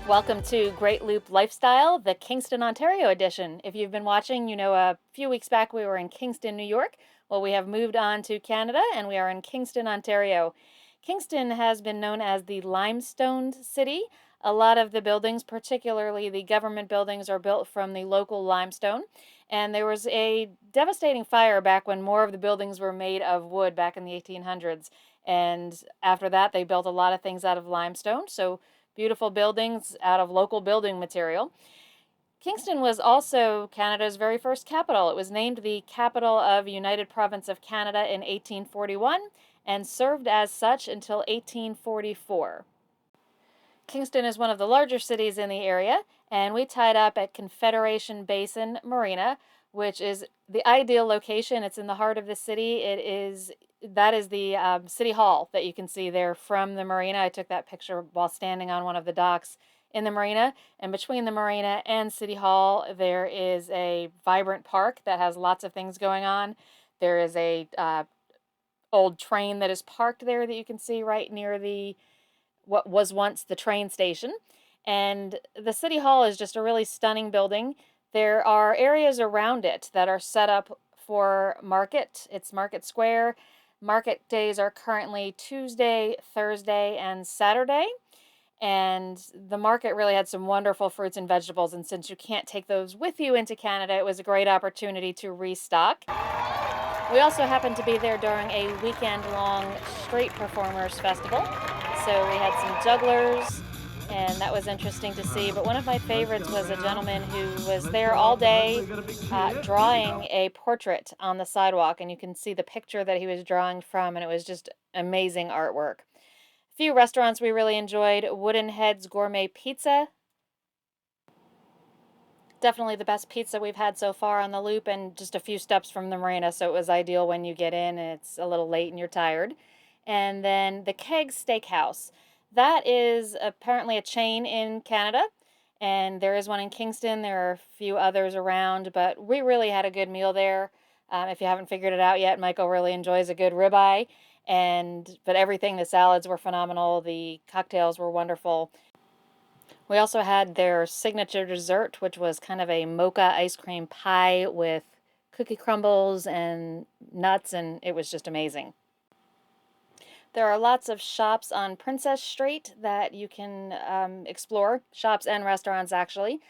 Welcome to Great Loop Lifestyle, the Kingston, Ontario edition. If you've been watching, you know a few weeks back we were in Kingston, New York. Well, we have moved on to Canada and we are in Kingston, Ontario. Kingston has been known as the limestone city. A lot of the buildings, particularly the government buildings, are built from the local limestone. And there was a devastating fire back when more of the buildings were made of wood back in the 1800s. And after that, they built a lot of things out of limestone. So beautiful buildings out of local building material. Kingston was also Canada's very first capital. It was named the capital of United Province of Canada in 1841 and served as such until 1844. Kingston is one of the larger cities in the area, and we tied up at Confederation Basin Marina, which is the ideal location. It's in the heart of the city. That is the city hall that you can see there from the marina. I took that picture while standing on one of the docks in the marina, and between the marina and city hall there is a vibrant park that has lots of things going on. There is a old train that is parked there that you can see right near the what was once the train station. And the City Hall is just a really stunning building. There are areas around it that are set up for market. It's Market Square. Market days are currently Tuesday, Thursday, and Saturday. And the market really had some wonderful fruits and vegetables. And since you can't take those with you into Canada, it was a great opportunity to restock. We also happened to be there during a weekend-long street performers festival. So we had some jugglers, and that was interesting to see. But one of my favorites was a gentleman who was there all day drawing a portrait on the sidewalk, and you can see the picture that he was drawing from, and it was just amazing artwork. A few restaurants we really enjoyed: Wooden Heads Gourmet Pizza. Definitely the best pizza we've had so far on the loop, and just a few steps from the marina, so it was ideal when you get in and it's a little late and you're tired. And then the Keg Steakhouse. That is apparently a chain in Canada, and there is one in Kingston. There are a few others around, but we really had a good meal there. If you haven't figured it out yet, Michael really enjoys a good ribeye, but everything, the salads were phenomenal, the cocktails were wonderful. We also had their signature dessert, which was kind of a mocha ice cream pie with cookie crumbles and nuts, and it was just amazing. There are lots of shops on Princess Street that you can explore, shops and restaurants actually.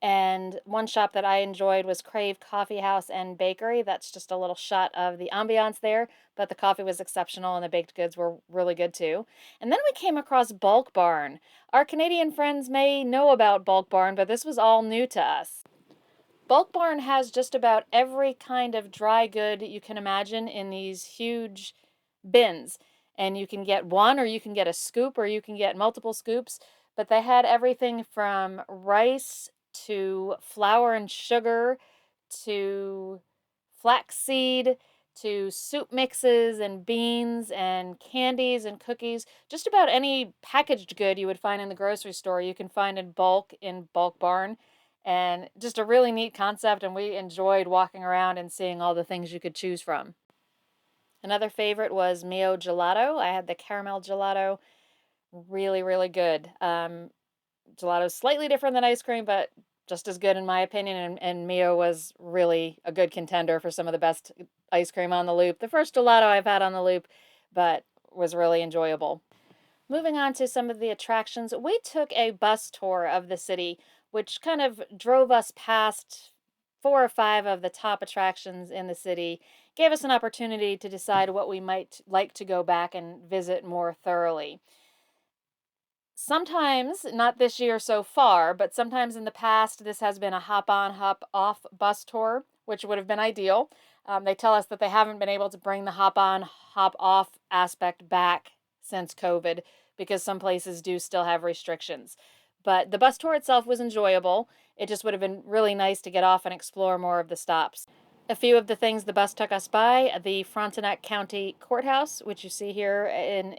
And one shop that I enjoyed was Crave Coffee House and Bakery. That's just a little shot of the ambiance there, but the coffee was exceptional and the baked goods were really good too. And then we came across Bulk Barn. Our Canadian friends may know about Bulk Barn, but this was all new to us. Bulk Barn has just about every kind of dry good you can imagine in these huge bins. And you can get one, or you can get a scoop, or you can get multiple scoops. But they had everything from rice to flour and sugar to flaxseed to soup mixes and beans and candies and cookies. Just about any packaged good you would find in the grocery store, you can find in Bulk Barn. And just a really neat concept, and we enjoyed walking around and seeing all the things you could choose from. Another favorite was Mio Gelato. I had the caramel gelato. Really, really good. Gelato is slightly different than ice cream, but just as good in my opinion. And Mio was really a good contender for some of the best ice cream on the loop. The first gelato I've had on the loop, but was really enjoyable. Moving on to some of the attractions, we took a bus tour of the city, which kind of drove us past 4 or 5 of the top attractions in the city, gave us an opportunity to decide what we might like to go back and visit more thoroughly. Sometimes, not this year so far, but sometimes in the past, this has been a hop on, hop off bus tour, which would have been ideal. They tell us that they haven't been able to bring the hop on, hop off aspect back since COVID because some places do still have restrictions. But the bus tour itself was enjoyable. It just would have been really nice to get off and explore more of the stops. A few of the things the bus took us by: the Frontenac County Courthouse, which you see here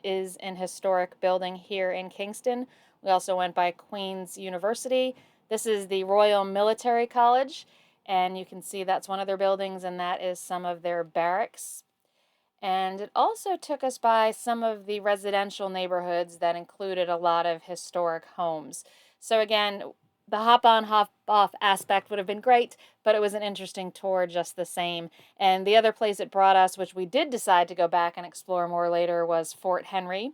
is an historic building here in Kingston. We also went by Queen's University. This is the Royal Military College, and you can see that's one of their buildings, and that is some of their barracks. And it also took us by some of the residential neighborhoods that included a lot of historic homes. So again, the hop on, hop off aspect would have been great, but it was an interesting tour just the same. And the other place it brought us, which we did decide to go back and explore more later, was Fort Henry.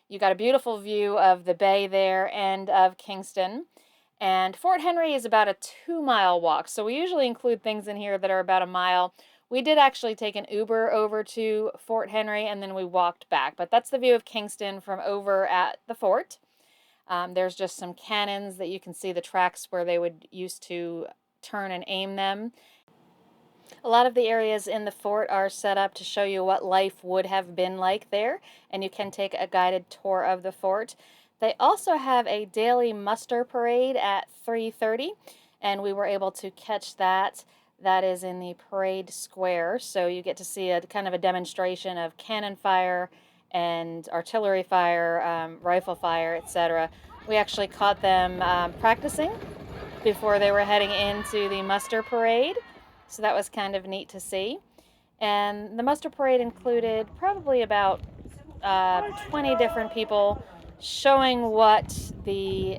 You got a beautiful view of the bay there and of Kingston. And Fort Henry is about a 2-mile walk. So we usually include things in here that are about a mile. We did actually take an Uber over to Fort Henry and then we walked back. But that's the view of Kingston from over at the fort. There's just some cannons that you can see the tracks where they would used to turn and aim them. A lot of the areas in the fort are set up to show you what life would have been like there, and you can take a guided tour of the fort. They also have a daily muster parade at 3:30, and we were able to catch that. That is in the parade square, so you get to see a kind of a demonstration of cannon fire and artillery fire, rifle fire, etc. We actually caught them practicing before they were heading into the muster parade. So that was kind of neat to see. And the muster parade included probably about 20 different people showing what the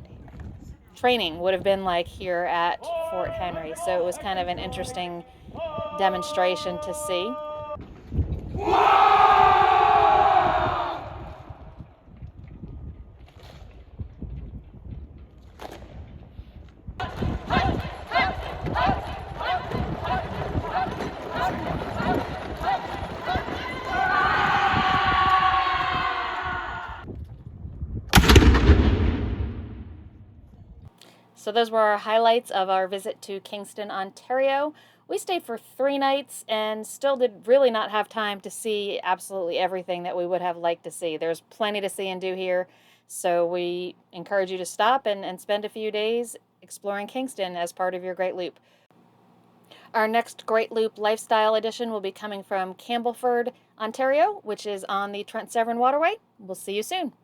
training would have been like here at Fort Henry. So it was kind of an interesting demonstration to see. So those were our highlights of our visit to Kingston, Ontario. We stayed for 3 nights and still did really not have time to see absolutely everything that we would have liked to see. There's plenty to see and do here, so we encourage you to stop and spend a few days exploring Kingston as part of your Great Loop. Our next Great Loop Lifestyle Edition will be coming from Campbellford, Ontario, which is on the Trent Severn Waterway. We'll see you soon.